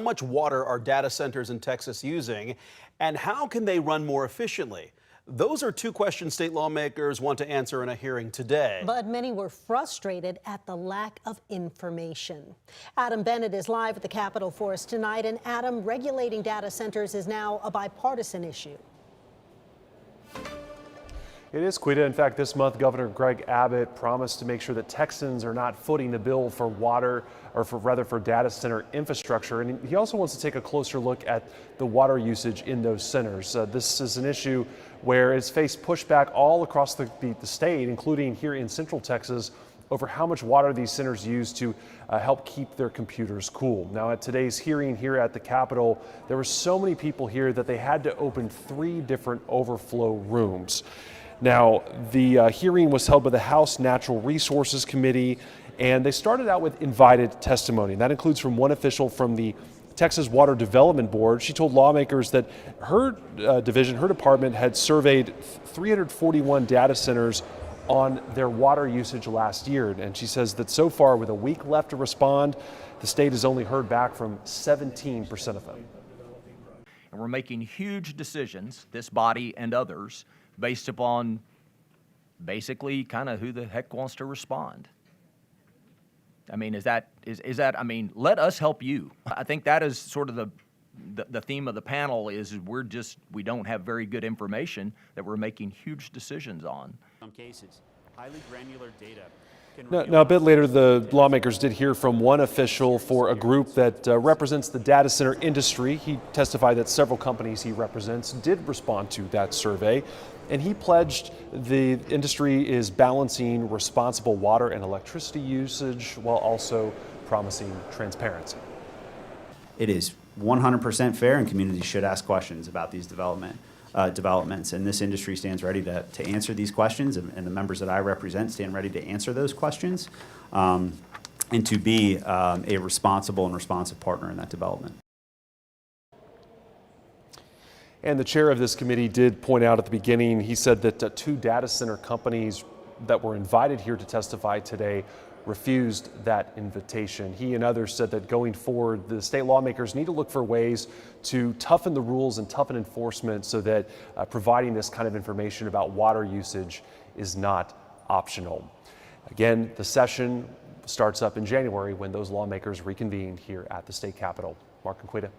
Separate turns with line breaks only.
How much water are data centers in Texas using, and how can they run more efficiently? Those are two questions state lawmakers want to answer in a hearing today.
But many were frustrated at the lack of information. Adam Bennett is live at the Capitol for us tonight. And Adam, regulating data centers is now a bipartisan issue.
It is, Quita. In fact, this month, Governor Greg Abbott promised to make sure that Texans are not footing the bill for water, or for data center infrastructure. And he also wants to take a closer look at the water usage in those centers. This is an issue where it's faced pushback all across the state, including here in Central Texas, over how much water these centers use to help keep their computers cool. Now, at today's hearing here at the Capitol, there were so many people here that they had to open 3 different overflow rooms. Now, the hearing was held by the House Natural Resources Committee, and they started out with invited testimony. That includes from one official from the Texas Water Development Board. She told lawmakers that her department had surveyed 341 data centers on their water usage last year. And she says that so far, with a week left to respond, the state has only heard back from 17% of them.
And we're making huge decisions, this body and others, based upon basically kind of who the heck wants to respond. I mean, I mean, let us help you. I think that is sort of the theme of the panel is we don't have very good information that we're making huge decisions on.
Some cases, highly granular data.
Now, a bit later, the lawmakers did hear from one official for a group that represents the data center industry. He testified that several companies he represents did respond to that survey, and he pledged the industry is balancing responsible water and electricity usage while also promising transparency.
It is 100% fair, and communities should ask questions about these developments. And this industry stands ready to answer these questions, and the members that I represent stand ready to answer those questions and to be a responsible and responsive partner in that development.
And the chair of this committee did point out at the beginning, he said that 2 data center companies that were invited here to testify today refused that invitation. He and others said that going forward, the state lawmakers need to look for ways to toughen the rules and toughen enforcement so that providing this kind of information about water usage is not optional. Again, the session starts up in January when those lawmakers reconvene here at the state capitol. Mark and Quita.